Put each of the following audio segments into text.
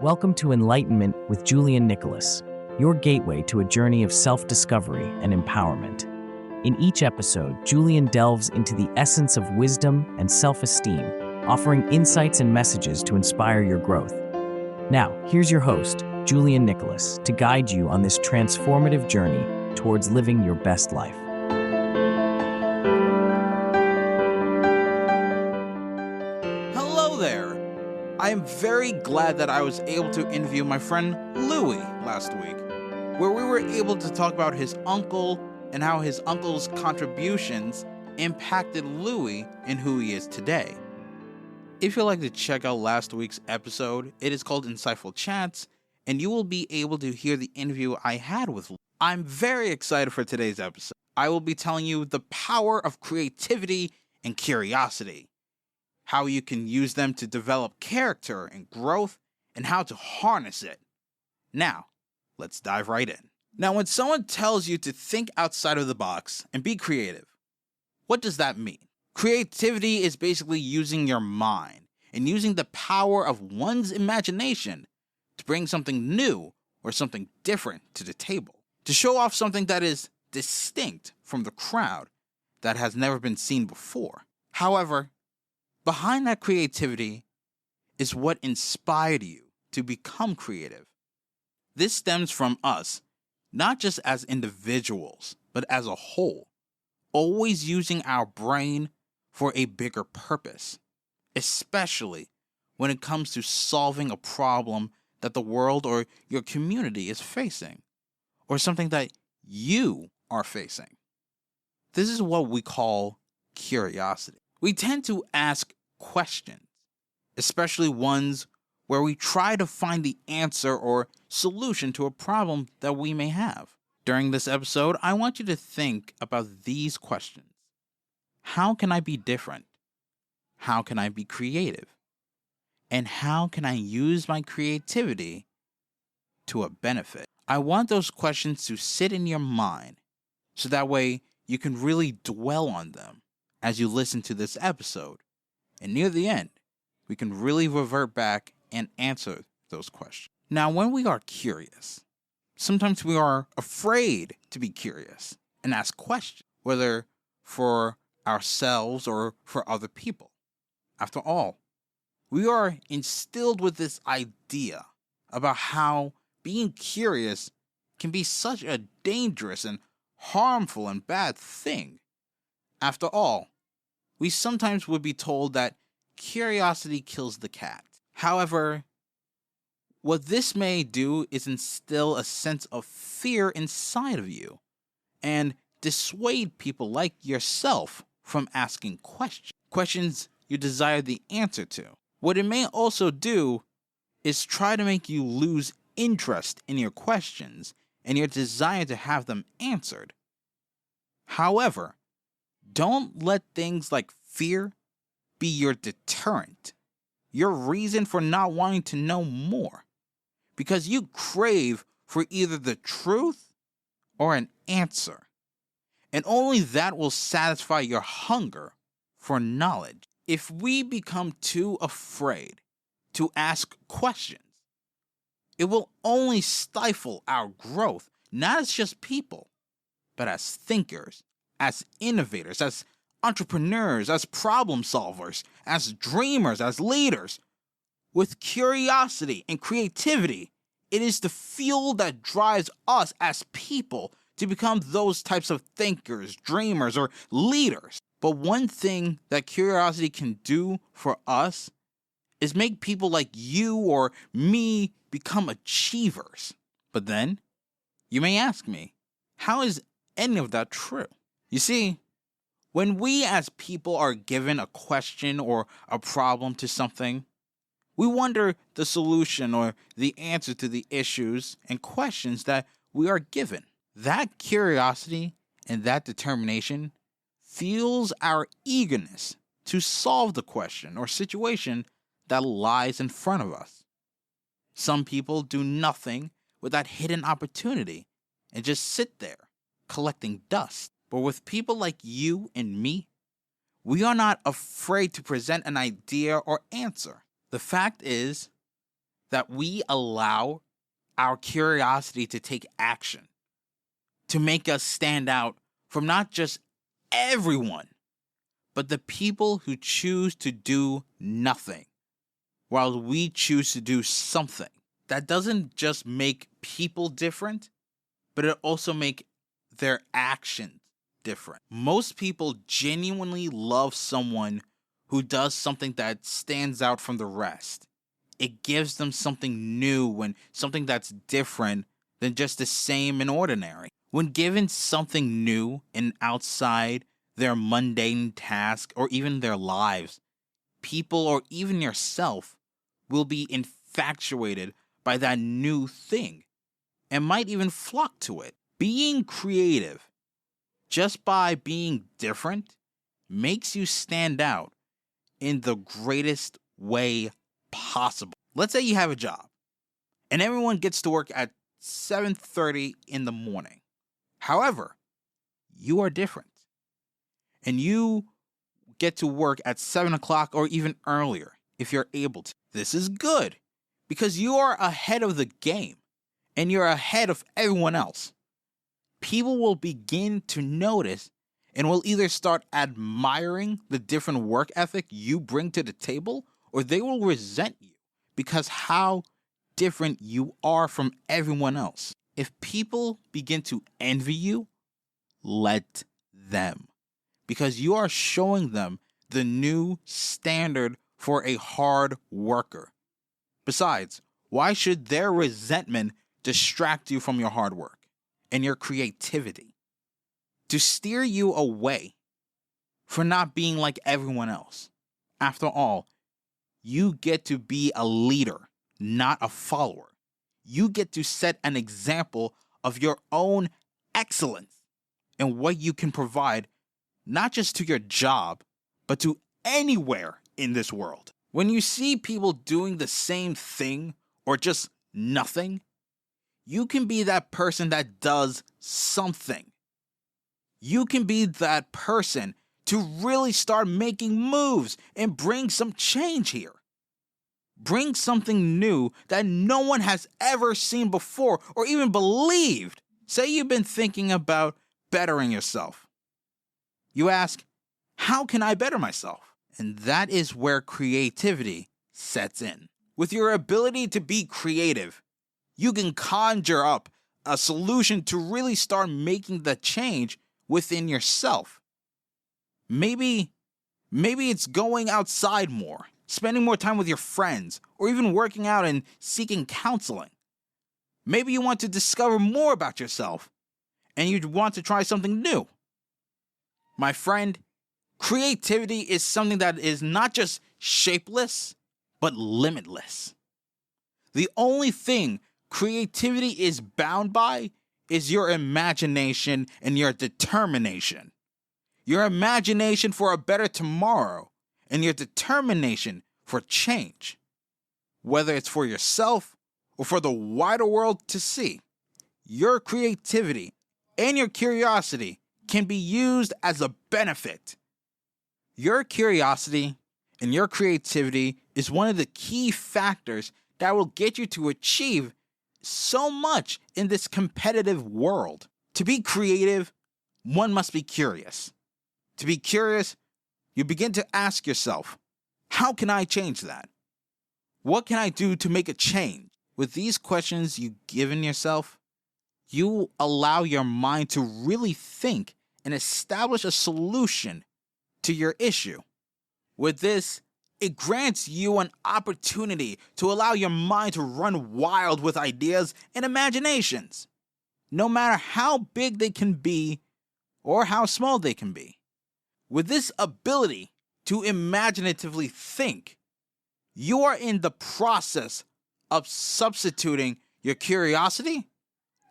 Welcome to Enlightenment with Julian, your gateway to a journey of self-discovery and empowerment. In each episode, Julian delves into the essence of wisdom and self-esteem, offering insights and messages to inspire your growth. Now, here's your host, Julian, to guide you on this transformative journey towards living your best life. Hello there! I am very glad that I was able to interview my friend Louie last week, where we were able to talk about his uncle and how his uncle's contributions impacted Louie in who he is today. If you'd like to check out last week's episode, it is called Insightful Chats, and you will be able to hear the interview I had with Louie. I'm very excited for today's episode. I will be telling you the power of creativity and curiosity, how you can use them to develop character and growth, and how to harness it. Now, let's dive right in. Now, when someone tells you to think outside of the box and be creative, what does that mean? Creativity is basically using your mind and using the power of one's imagination to bring something new or something different to the table, to show off something that is distinct from the crowd that has never been seen before. However, behind that creativity is what inspired you to become creative. This stems from us, not just as individuals, but as a whole, always using our brain for a bigger purpose, especially when it comes to solving a problem that the world or your community is facing, or something that you are facing. This is what we call curiosity. We tend to ask questions, especially ones where we try to find the answer or solution to a problem that we may have. During this episode, I want you to think about these questions. How can I be different? How can I be creative? And how can I use my creativity to a benefit? I want those questions to sit in your mind so that way you can really dwell on them as you listen to this episode. And near the end, we can really revert back and answer those questions. Now, when we are curious, sometimes we are afraid to be curious and ask questions, whether for ourselves or for other people. After all, we are instilled with this idea about how being curious can be such a dangerous and harmful and bad thing. After all, we sometimes would be told that curiosity kills the cat. However, what this may do is instill a sense of fear inside of you and dissuade people like yourself from asking questions you desire the answer to. What it may also do is try to make you lose interest in your questions and your desire to have them answered. However, don't let things like fear be your deterrent, your reason for not wanting to know more, because you crave for either the truth or an answer, and only that will satisfy your hunger for knowledge. If we become too afraid to ask questions, it will only stifle our growth, not as just people, but as thinkers, as innovators, as entrepreneurs, as problem solvers, as dreamers, as leaders. With curiosity and creativity, it is the fuel that drives us as people to become those types of thinkers, dreamers, or leaders. But one thing that curiosity can do for us is make people like you or me become achievers. But then, you may ask me, how is any of that true? You see, when we as people are given a question or a problem to something, we wonder the solution or the answer to the issues and questions that we are given. That curiosity and that determination fuels our eagerness to solve the question or situation that lies in front of us. Some people do nothing with that hidden opportunity and just sit there collecting dust. But with people like you and me, we are not afraid to present an idea or answer. The fact is that we allow our curiosity to take action, to make us stand out from not just everyone, but the people who choose to do nothing, while we choose to do something. That doesn't just make people different, but it also makes their actions different. Most people genuinely love someone who does something that stands out from the rest. It gives them something new and something that's different than just the same and ordinary. When given something new and outside their mundane task or even their lives, people or even yourself will be infatuated by that new thing and might even flock to it. Being creative, just by being different, makes you stand out in the greatest way possible. Let's say you have a job and everyone gets to work at 7:30 in the morning. However, you are different and you get to work at 7 o'clock or even earlier if you're able to. This is good because you are ahead of the game and you're ahead of everyone else. People will begin to notice and will either start admiring the different work ethic you bring to the table, or they will resent you because how different you are from everyone else. If people begin to envy you, let them, because you are showing them the new standard for a hard worker. Besides, why should their resentment distract you from your hard work and your creativity, to steer you away for not being like everyone else? After all, you get to be a leader, not a follower. You get to set an example of your own excellence and what you can provide, not just to your job, but to anywhere in this world. When you see people doing the same thing or just nothing, you can be that person that does something. You can be that person to really start making moves and bring some change here. Bring something new that no one has ever seen before or even believed. Say you've been thinking about bettering yourself. You ask, how can I better myself? And that is where creativity sets in. With your ability to be creative, you can conjure up a solution to really start making the change within yourself. Maybe it's going outside more, spending more time with your friends, or even working out and seeking counseling. Maybe you want to discover more about yourself and you want to try something new. My friend, creativity is something that is not just shapeless, but limitless. The only thing creativity is bound by is your imagination and your determination. Your imagination for a better tomorrow and your determination for change. Whether it's for yourself or for the wider world to see, your creativity and your curiosity can be used as a benefit. Your curiosity and your creativity is one of the key factors that will get you to achieve so much in this competitive world. To be creative, one must be curious. To be curious, you begin to ask yourself, how can I change that? What can I do to make a change? With these questions you've given yourself, you allow your mind to really think and establish a solution to your issue. With this, it grants you an opportunity to allow your mind to run wild with ideas and imaginations, no matter how big they can be or how small they can be. With this ability to imaginatively think, you are in the process of substituting your curiosity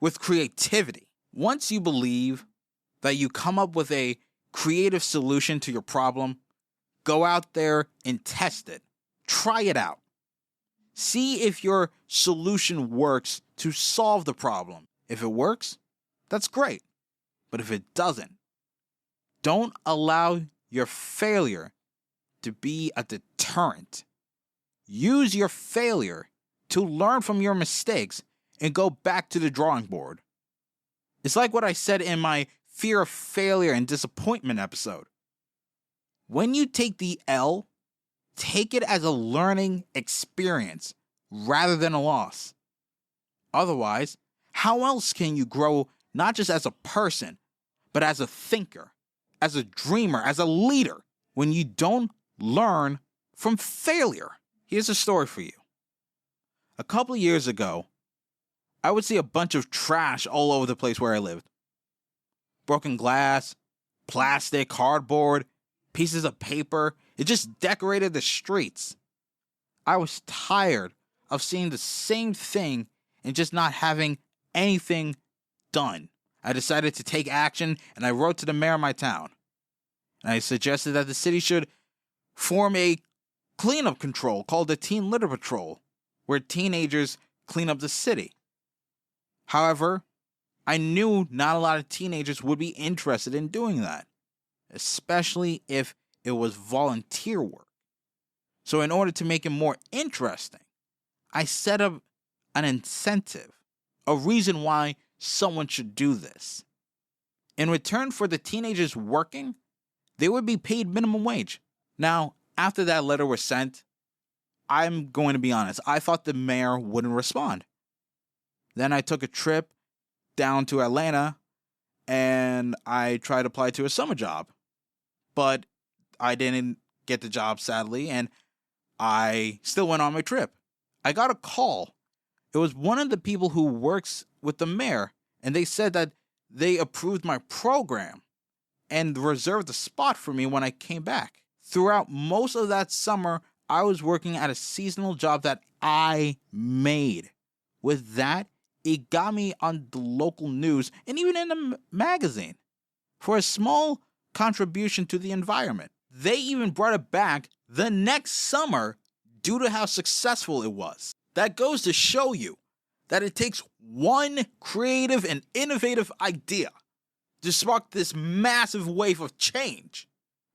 with creativity. Once you believe that you come up with a creative solution to your problem, go out there and test it. Try it out. See if your solution works to solve the problem. If it works, that's great. But if it doesn't, don't allow your failure to be a deterrent. Use your failure to learn from your mistakes and go back to the drawing board. It's like what I said in my fear of failure and disappointment episode. When you take the L, take it as a learning experience rather than a loss. Otherwise, how else can you grow not just as a person, but as a thinker, as a dreamer, as a leader, when you don't learn from failure? Here's a story for you. A couple of years ago, I would see a bunch of trash all over the place where I lived. Broken glass, plastic, cardboard, pieces of paper. It just decorated the streets. I was tired of seeing the same thing and just not having anything done. I decided to take action, and I wrote to the mayor of my town. And I suggested that the city should form a cleanup control called the Teen Litter Patrol, where teenagers clean up the city. However, I knew not a lot of teenagers would be interested in doing that, especially if it was volunteer work. So in order to make it more interesting, I set up an incentive, a reason why someone should do this. In return for the teenagers working, they would be paid minimum wage. Now, after that letter was sent, I'm going to be honest, I thought the mayor wouldn't respond. Then I took a trip down to Atlanta and I tried to apply to a summer job. But I didn't get the job, sadly, and I still went on my trip. I got a call. It was one of the people who works with the mayor, and they said that they approved my program and reserved a spot for me when I came back. Throughout most of that summer, I was working at a seasonal job that I made. With that, it got me on the local news and even in the magazine for a small contribution to the environment. They even brought it back the next summer due to how successful it was. That goes to show you that it takes one creative and innovative idea to spark this massive wave of change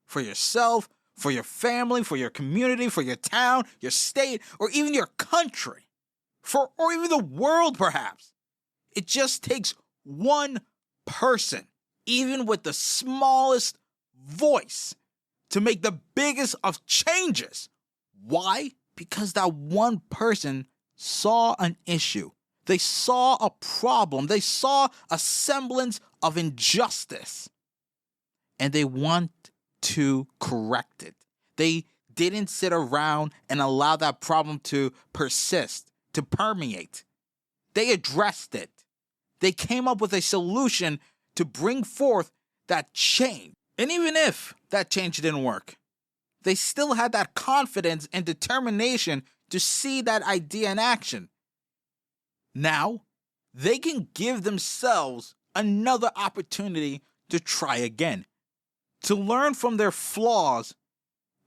for yourself, for your family, for your community, for your town, your state, or even your country, or even the world perhaps. It just takes one person, even with the smallest voice, to make the biggest of changes. Why? Because that one person saw an issue. They saw a problem. They saw a semblance of injustice. And they want to correct it. They didn't sit around and allow that problem to persist, to permeate. They addressed it. They came up with a solution to bring forth that change. And even if that change didn't work, they still had that confidence and determination to see that idea in action. Now, they can give themselves another opportunity to try again, to learn from their flaws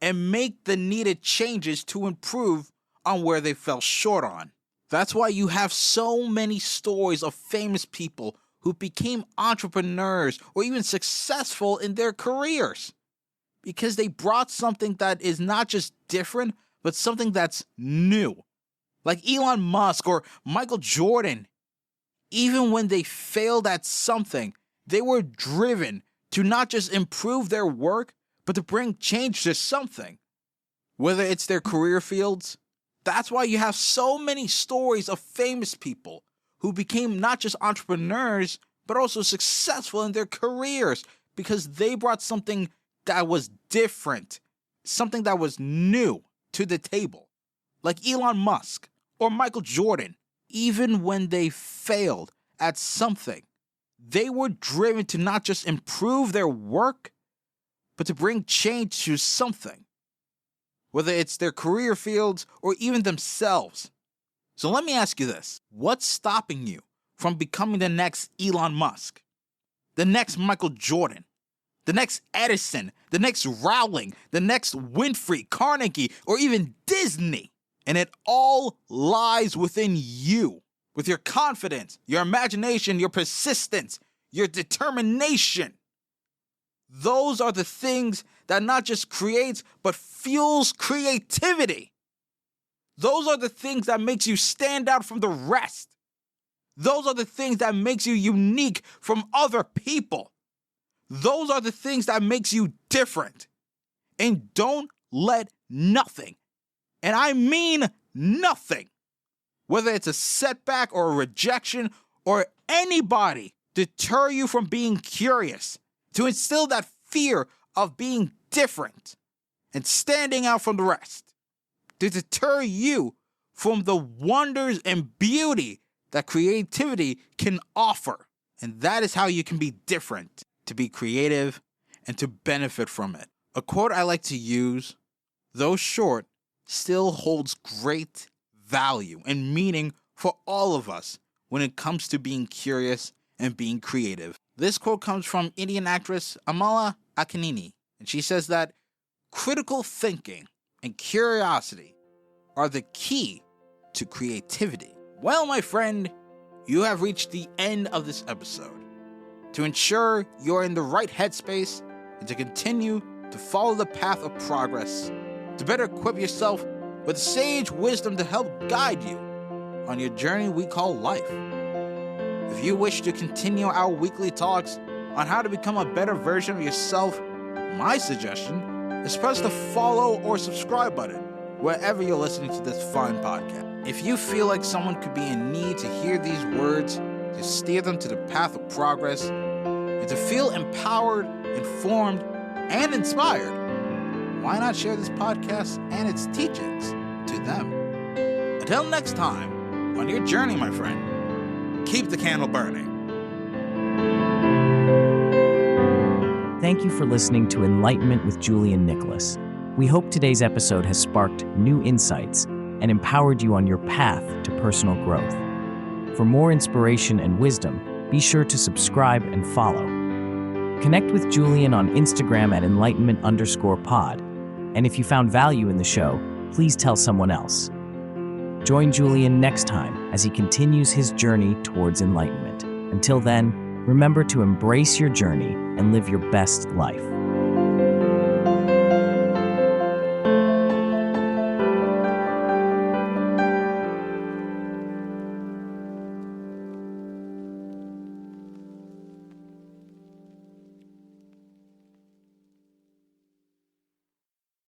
and make the needed changes to improve on where they fell short on. That's why you have so many stories of famous people who became entrepreneurs or even successful in their careers because they brought something that is not just different, but something that's new. Like Elon Musk or Michael Jordan. Even when they failed at something, they were driven to not just improve their work, but to bring change to something. Whether it's their career fields, that's why you have so many stories of famous people who became not just entrepreneurs, but also successful in their careers because they brought something that was different, something that was new to the table. Like Elon Musk or Michael Jordan, even when they failed at something, they were driven to not just improve their work, but to bring change to something, whether it's their career fields or even themselves. So let me ask you this. What's stopping you from becoming the next Elon Musk, the next Michael Jordan, the next Edison, the next Rowling, the next Winfrey, Carnegie, or even Disney? And it all lies within you, with your confidence, your imagination, your persistence, your determination. Those are the things that not just creates, but fuels creativity. Those are the things that makes you stand out from the rest. Those are the things that makes you unique from other people. Those are the things that makes you different. And don't let nothing, and I mean nothing, whether it's a setback or a rejection or anybody, deter you from being curious, to instill that fear of being different and standing out from the rest, to deter you from the wonders and beauty that creativity can offer. And that is how you can be different, to be creative and to benefit from it. A quote I like to use, though short, still holds great value and meaning for all of us when it comes to being curious and being creative. This quote comes from Indian actress Amala Akinini, and she says that critical thinking and curiosity are the key to creativity. Well, my friend, you have reached the end of this episode. To ensure you're in the right headspace and to continue to follow the path of progress, to better equip yourself with sage wisdom to help guide you on your journey we call life. If you wish to continue our weekly talks on how to become a better version of yourself, my suggestion is press the follow or subscribe button wherever you're listening to this fine podcast. If you feel like someone could be in need to hear these words, to steer them to the path of progress, and to feel empowered, informed, and inspired, why not share this podcast and its teachings to them? Until next time, on your journey, my friend, keep the candle burning. Thank you for listening to Enlightenment with Julian Nicholas. We hope today's episode has sparked new insights and empowered you on your path to personal growth. For more inspiration and wisdom, be sure to subscribe and follow. Connect with Julian on Instagram at enlightenment_pod. And if you found value in the show, please tell someone else. Join Julian next time as he continues his journey towards enlightenment. Until then, remember to embrace your journey and live your best life.